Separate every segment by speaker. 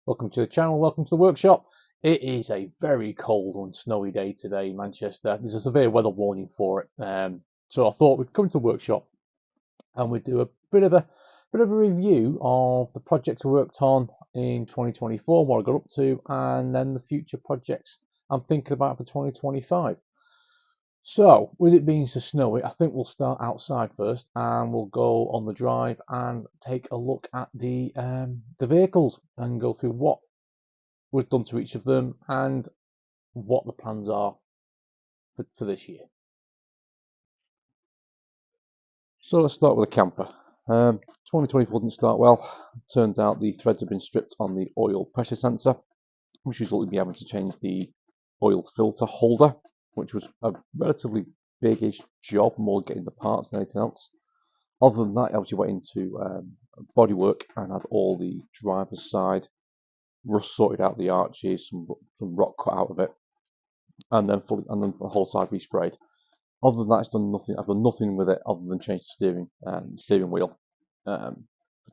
Speaker 1: Welcome to the channel, welcome to the workshop. It is a very cold and snowy day today in Manchester. There's a severe weather warning for it. So I thought we'd come to the workshop and we'd do a bit of a review of the projects I worked on in 2024, what I got up to, and then the future projects I'm thinking about for 2025. So, with it being so snowy, I think we'll start outside first, and we'll go on the drive and take a look at the vehicles and go through what was done to each of them and what the plans are for this year. So let's start with a camper. 2024 didn't start well. Turns out the threads have been stripped on the oil pressure sensor, which resulted in me having to change the oil filter holder, which was a relatively big-ish job, more getting the parts than anything else. Other than that, I obviously went into bodywork and had all the driver's side rust sorted out, the arches, some rock cut out of it, and then the whole side resprayed. Other than that, it's done nothing. I've done nothing with it other than change the steering wheel. For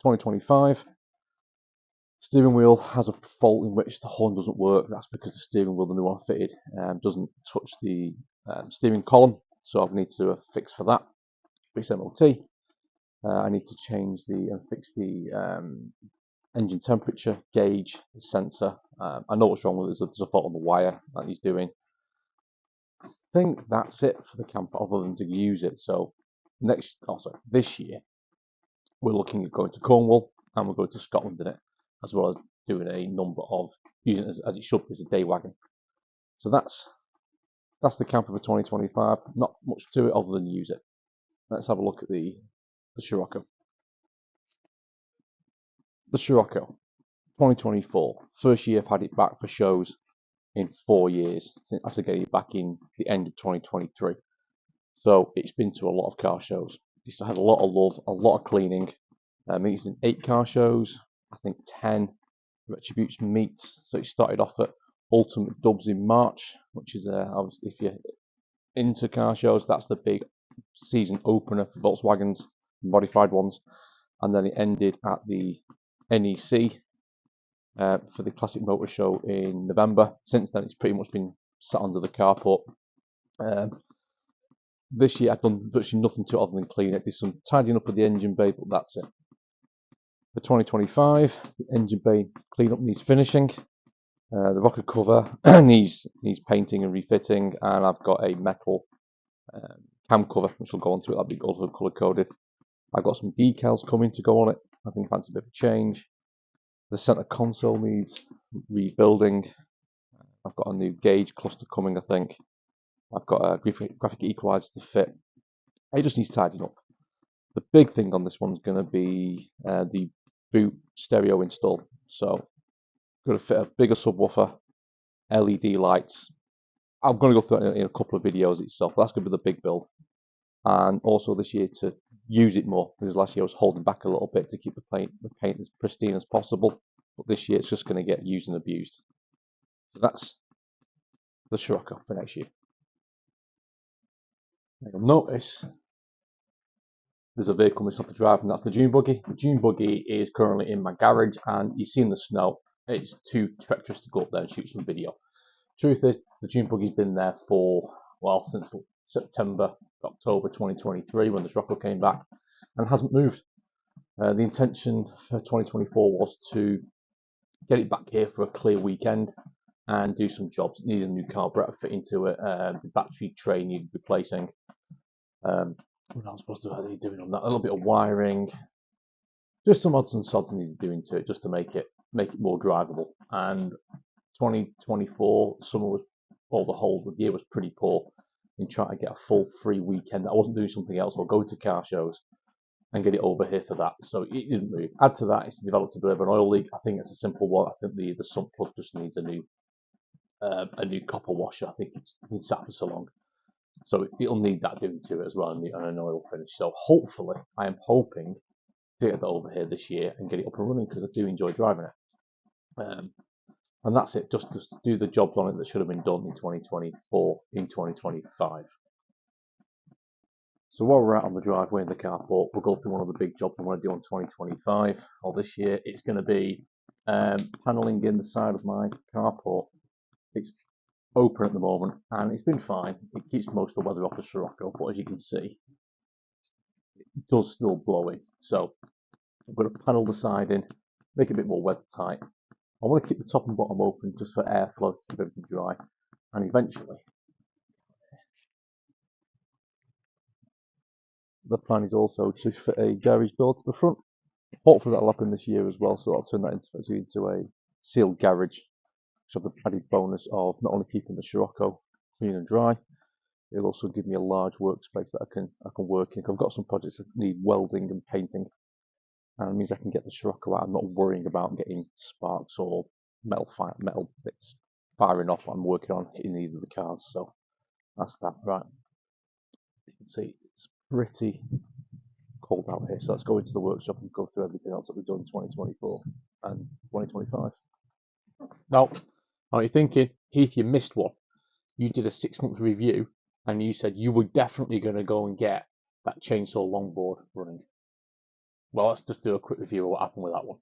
Speaker 1: 2025, steering wheel has a fault in which the horn doesn't work. That's because the steering wheel, the new one fitted, doesn't touch the steering column. So I need to do a fix for that. Fix MOT. I need to change and fix the engine temperature gauge, the sensor. I know what's wrong with it. There's a fault on the wire that he's doing. I think that's it for the camper, other than to use it. So this year, we're looking at going to Cornwall and we're going to Scotland in it, as well as doing a number of using it as it should be as a day wagon. So that's the camper for 2025. Not much to it other than use it. Let's have a look at the Scirocco. The Scirocco, 2024, first year I've had it back for shows in 4 years after getting it back in the end of 2023. So it's been to a lot of car shows. It's had a lot of love, a lot of cleaning. It's in 8 car shows, I think 10 Retribution meets. So it started off at Ultimate Dubs in March, which is if you're into car shows, that's the big season opener for Volkswagens, modified ones. And then it ended at the NEC for the Classic Motor Show in November. Since then, it's pretty much been sat under the carport. This year, I've done virtually nothing to it other than clean it. Did some tidying up of the engine bay, but that's it. For 2025, the engine bay cleanup needs finishing. The rocker cover needs painting and refitting, and I've got a metal cam cover which will go onto it. That'll be also color coded. I've got some decals coming to go on it. I think that's a bit of a change. The center console needs rebuilding. I've got a new gauge cluster coming, I think. I've got a graphic equalizer to fit. It just needs tidying up. The big thing on this one's going to be the boot stereo install. So, going to fit a bigger subwoofer, LED lights. I'm going to go through it in a couple of videos itself. That's going to be the big build. And also this year to use it more, because last year I was holding back a little bit to keep the paint as pristine as possible. But this year it's just going to get used and abused. So that's the Scirocco for next year. You'll notice there's a vehicle missing off the drive, and that's the dune buggy. The dune buggy is currently in my garage, and you see in the snow, it's too treacherous to go up there and shoot some video. Truth is, the dune buggy's been there for, well, since September, October 2023, when the Scirocco came back, and hasn't moved. The intention for 2024 was to get it back here for a clear weekend and do some jobs. It needed a new carburetor fit into it, the battery tray needed replacing. What else was I doing on that? A little bit of wiring, just some odds and sods needed doing to it just to make it more drivable. And 2024 summer was, or the whole year was pretty poor in trying to get a full free weekend. I wasn't doing something else or go to car shows and get it over here for that. So it didn't move. Add to that, it's developed a bit of an oil leak. I think it's a simple one. I think the sump plug just needs a new copper washer. I think it's been sat for so long. So it'll need that doing to it as well, and an oil finish. So hopefully, I am hoping to get that over here this year and get it up and running, because I do enjoy driving it. And that's it, just do the jobs on it that should have been done in 2024, in 2025. So while we're out on the driveway in the carport, we'll go through one of the big jobs I want to do on 2025, or this year. It's going to be Panelling in the side of my carport. It's open at the moment and it's been fine. It keeps most of the weather off the Scirocco, but as you can see, it does still blow in. So I'm going to panel the side in, make it a bit more weather tight. I want to keep the top and bottom open just for airflow to keep everything dry. And eventually, the plan is also to fit a garage door to the front. Hopefully that'll happen this year as well, so I'll turn that into a sealed garage, which have the added bonus of not only keeping the Scirocco clean and dry, it'll also give me a large workspace that I can work in. I've got some projects that need welding and painting, and it means I can get the Scirocco out. I'm not worrying about getting sparks or metal bits firing off. I'm working on hitting either of the cars, so that's that. Right, you can see it's pretty cold out here, so let's go into the workshop and go through everything else that we've done in 2024 and 2025. Now, are you thinking, Heath, you missed one? You did a 6-month review and you said you were definitely going to go and get that chainsaw longboard running. Well, let's just do a quick review of what happened with that one.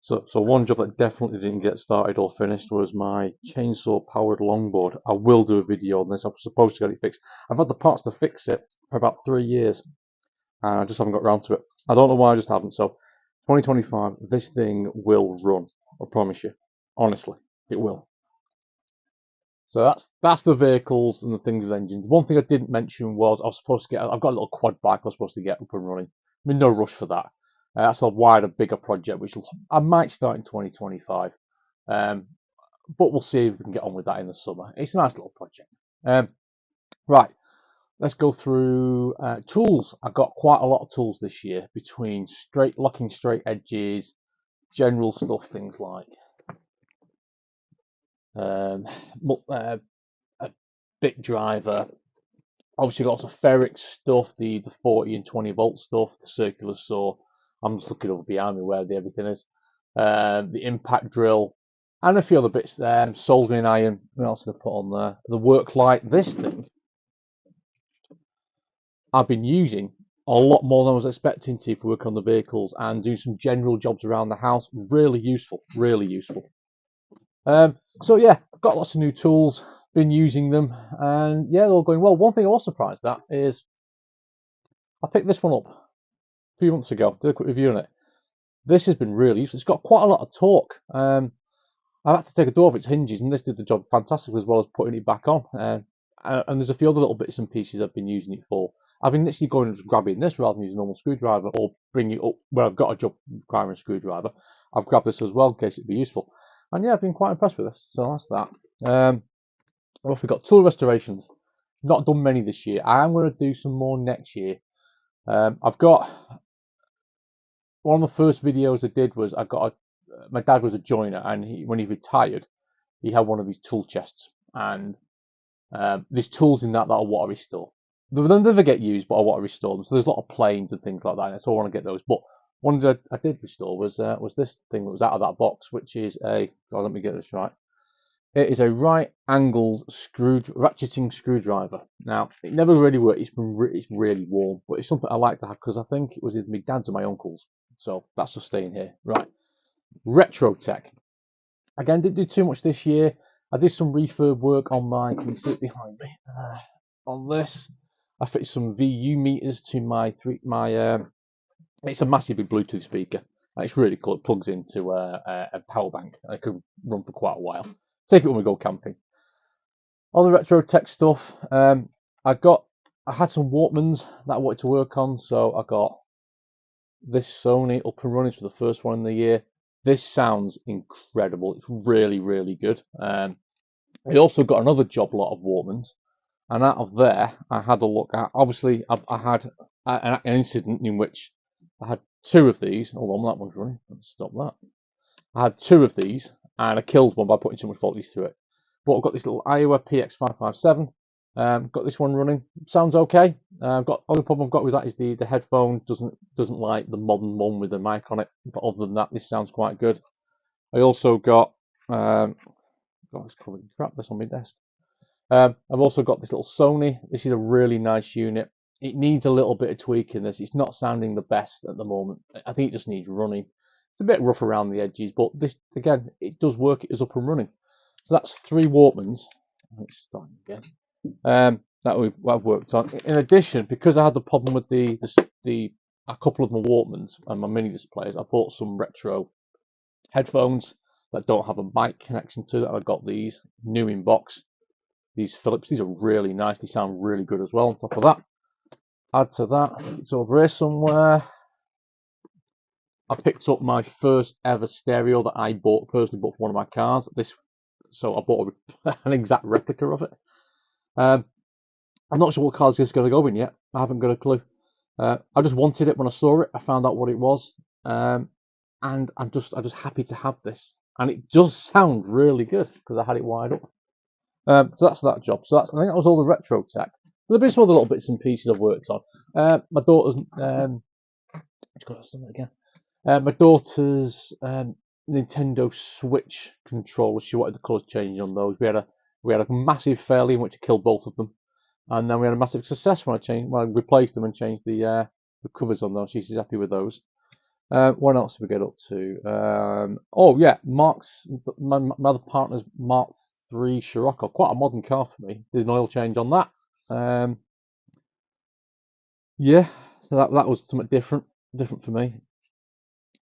Speaker 1: So one job that definitely didn't get started or finished was my chainsaw powered longboard. I will do a video on this. I was supposed to get it fixed. I've had the parts to fix it for about 3 years and I just haven't got around to it. I don't know why I just haven't. So 2025, this thing will run. I promise you. Honestly, it will. So that's the vehicles and the things with engines. One thing I didn't mention was I was supposed to get. I've got a little quad bike I was supposed to get up and running. I'm in no rush for that. That's a wider, bigger project, which I might start in 2025. But we'll see if we can get on with that in the summer. It's a nice little project. Right, let's go through tools. I've got quite a lot of tools this year between locking straight edges, general stuff, things like a bit driver. Obviously, lots of ferric stuff, the 40 and 20 volt stuff, the circular saw. I'm just looking over behind me where everything is. The impact drill, and a few other bits there. Soldering iron. What else did I put on there? The work light. This thing I've been using a lot more than I was expecting to for working on the vehicles and do some general jobs around the house. Really useful. Really useful. So yeah, I've got lots of new tools. Been using them, and yeah, they're all going well. One thing I was surprised at is I picked this one up a few months ago. Did a quick review on it. This has been really useful. It's got quite a lot of torque. I've had to take a door off its hinges, and this did the job fantastically as well as putting it back on. And there's a few other little bits and pieces I've been using it for. I've been literally going and just grabbing this rather than using a normal screwdriver or bring it up where I've got a job requiring a screwdriver. I've grabbed this as well in case it'd be useful. And yeah, I've been quite impressed with this. So that's that. What else we got? Tool restorations. Not done many this year. I am going to do some more next year. I've got one of the first videos I did was my dad was a joiner, and when he retired, he had one of his tool chests, and there's tools in that I want to restore. They'll never get used, but I want to restore them. So there's a lot of planes and things like that, so I want to get those. But one that I did restore was this thing that was out of that box, which is let me get this right. It is a right-angled ratcheting screwdriver. Now, it never really worked. It's really warm, but it's something I like to have because I think it was either my dad's or my uncle's. So that's just staying here. Right. Retro Tech. Again, didn't do too much this year. I did some refurb work on my, can you see it behind me? On this, I fitted some VU meters to it's a massive big Bluetooth speaker. It's really cool. It plugs into a power bank. It could run for quite a while. Take it when we go camping. All the retro tech stuff. I had some Walkmans that I wanted to work on, so I got this Sony up and running for the first one in the year. This sounds incredible. It's really, really good. I also got another job lot of Walkmans, and out of there, I had a look at. Obviously, I had an incident in which I had 2 of these. Hold on, that one's running. Let's stop that. I had 2 of these, and I killed one by putting too much voltage through it. But I've got this little Iowa PX557. Got this one running. Sounds okay. Only problem I've got with that is the headphone doesn't like the modern one with the mic on it. But other than that, this sounds quite good. I also got it's covered in crap. That's on my desk. I've also got this little Sony. This is a really nice unit. It needs a little bit of tweaking. It's not sounding the best at the moment. I think it just needs running. It's a bit rough around the edges, but this, again, it does work. It is up and running. So that's 3 Walkmans. Let's start again. That I've worked on. In addition, because I had the problem with a couple of my Walkmans and my mini displays, I bought some retro headphones that don't have a mic connection to it. I got these new in box. These Philips. These are really nice. They sound really good as well. On top of that, add to that, it's over here somewhere. I picked up my first ever stereo that I personally bought for one of my cars. So I bought an exact replica of it. I'm not sure what car it's going to go in yet. I haven't got a clue. I just wanted it when I saw it. I found out what it was, and I'm just happy to have this. And it does sound really good because I had it wired up. So that's that job. So I think that was all the retro tech. There've been some other little bits and pieces I've worked on. My daughter's my daughter's Nintendo Switch controllers. She wanted the colours changing on those. We had a massive failure in which I killed both of them, and then we had a massive success when I replaced them and changed the covers on those. She's happy with those. What else did we get up to? Oh yeah, my other partner's Mark III Scirocco, quite a modern car for me. Did an oil change on that. Yeah, so that was something different for me.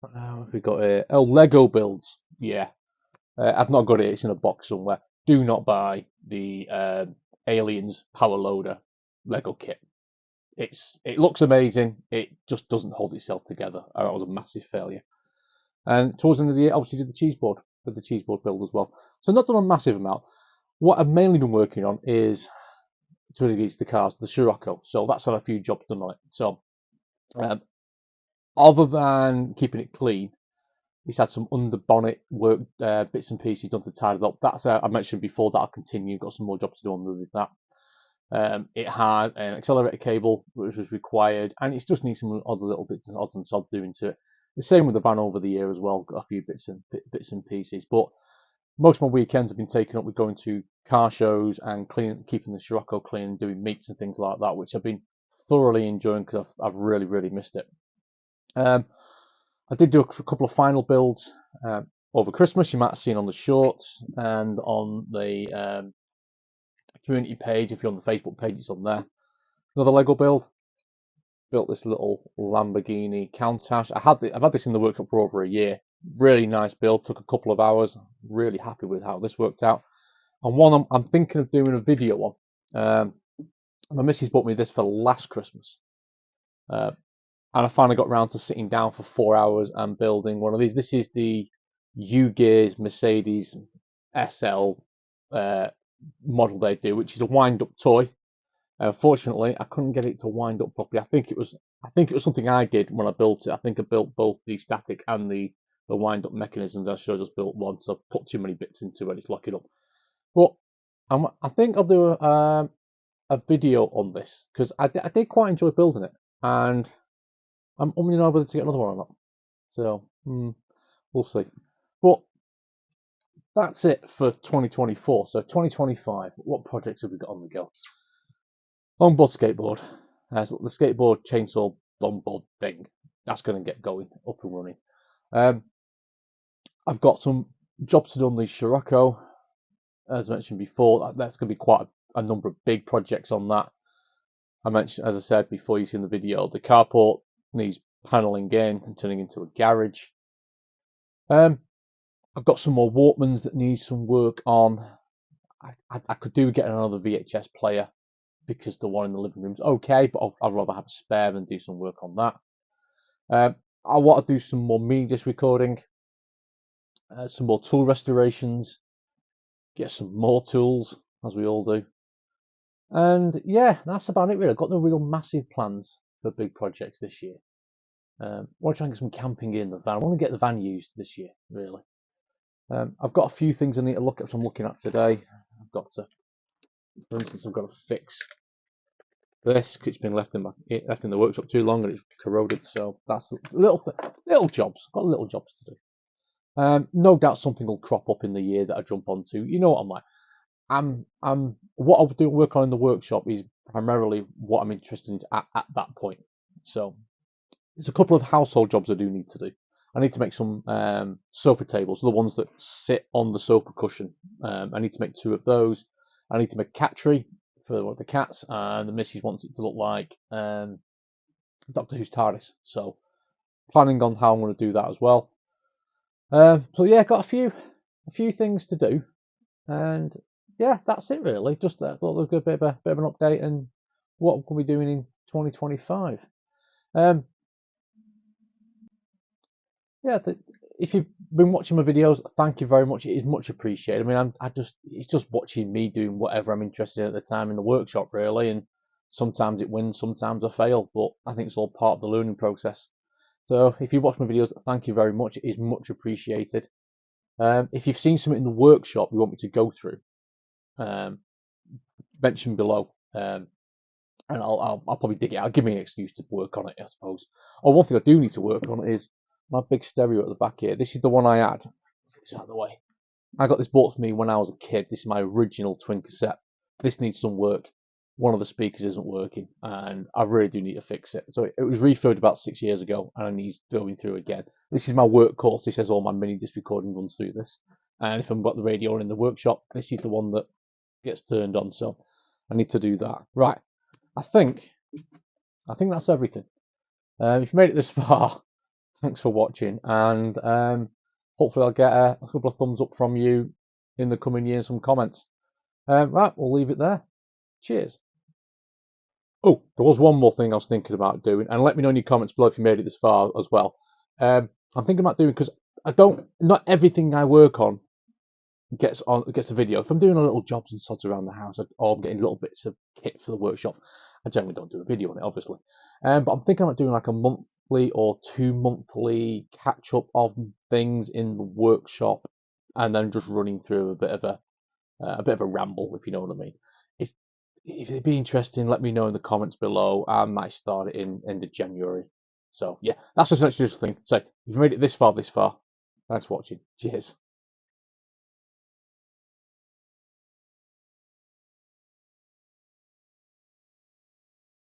Speaker 1: What have we got here? Oh, Lego builds. Yeah, I've not got it. It's in a box somewhere. Do not buy the Aliens Power Loader Lego kit. It looks amazing. It just doesn't hold itself together. It was a massive failure. And towards the end of the year, obviously did the cheese board build as well. So not done a massive amount. What I've mainly been working on is the cars, the Scirocco. So that's had a few jobs done on it. So other than keeping it clean, he's had some under bonnet work, bits and pieces done to tidy it up. That's I mentioned before that I'll continue. Got some more jobs to do under that. It had an accelerator cable which was required, and it just needs some other little bits and odds and sods doing to it. The same with the van over the year as well. Got a few bits and pieces, but most of my weekends have been taken up with going to car shows and keeping the Scirocco clean, doing meets and things like that, which I've been thoroughly enjoying because I've really missed it. I did do a couple of final builds over Christmas. You might have seen on the shorts and on the community page. If you're on the Facebook page, it's on there. Another Lego build. Built this little Lamborghini Countach. I've had this in the workshop for over a year. Really nice build. Took a couple of hours. Really happy with how this worked out. And one I'm thinking of doing a video on. My missus bought me this for last Christmas. And I finally got round to sitting down for 4 hours and building one of these. This is the U-Gears Mercedes SL model they do, which is a wind-up toy. Fortunately, I couldn't get it to wind up properly. I think it was something I did when I built it. I think I built both the static and the wind-up mechanisms. I should have just built one, so I put too many bits into it. It's locking up. But I think I'll do a video on this because I did quite enjoy building it, and I'm umming over to get another one or not. So we'll see. But that's it for 2024. So 2025, what projects have we got on the go? Longboard skateboard. So the skateboard chainsaw longboard thing. That's going to get going, up and running. I've got some jobs to do on the Scirocco. As I mentioned before, that's going to be quite a number of big projects on that. I mentioned, as I said before, you see in the video, the carport needs paneling in and turning into a garage. I've got some more Walkmans that need some work on. I could do getting another VHS player because the one in the living room's okay, but I'd rather have a spare than do some work on that. I want to do some more mini disc recording, some more tool restorations, get some more tools, as we all do. And yeah, that's about it really. I've got no real massive plans for big projects this year. I want to try and get some camping in the van. I want to get the van used this year, really. I've got a few things I need to look at, which I'm looking at today. For instance, I've got to fix this. It's been left in the workshop too long and it's corroded. So that's little jobs. Got little jobs to do. No doubt something will crop up in the year that I jump onto. You know what I'm like. What I'll do work on in the workshop is primarily what I'm interested in at that point. So there's a couple of household jobs I do need to do. I need to make some sofa tables, the ones that sit on the sofa cushion. I need to make 2 of those. I need to make a cat tree for one of the cats, and the missus wants it to look like Doctor Who's TARDIS. So planning on how I'm going to do that as well. So yeah, got a few things to do, and yeah, that's it really. Just thought there'd be a bit of an update and what we'll be doing in 2025. Yeah, if you've been watching my videos, thank you very much. It is much appreciated. I mean, it's just watching me doing whatever I'm interested in at the time in the workshop, really. And sometimes it wins, sometimes I fail, but I think it's all part of the learning process. So if you watch my videos, thank you very much. It is much appreciated. If you've seen something in the workshop you want me to go through, um, mention below, and I'll probably dig it out. Give me an excuse to work on it, I suppose. Oh, one thing I do need to work on is my big stereo at the back here. This is the one I had. It's out of the way. I got this bought for me when I was a kid. This is my original twin cassette. This needs some work. One of the speakers isn't working, and I really do need to fix it. So it was refurbed about 6 years ago, and I need going through again. This is my workhorse. This has all my mini disc recording runs through this. And if I've got the radio in the workshop, this is the one that gets turned on. So I need to do that. Right. I think that's everything. If you made it this far, thanks for watching, and hopefully I'll get a couple of thumbs up from you in the coming year and some comments. Right, we'll leave it there. Cheers. Oh, there was one more thing I was thinking about doing, and let me know in your comments below if you made it this far as well. I'm thinking about doing, because not everything I work on gets a video. If I'm doing a little jobs and sods around the house, or I'm getting little bits of kit for the workshop, I generally don't do a video on it, obviously. But I'm thinking about doing like a monthly or 2 monthly catch up of things in the workshop, and then just running through a bit of a ramble, if you know what I mean. If it'd be interesting, let me know in the comments below. I might start it in end of January. So yeah, that's just an extra thing. So if you made it this far, thanks for watching. Cheers.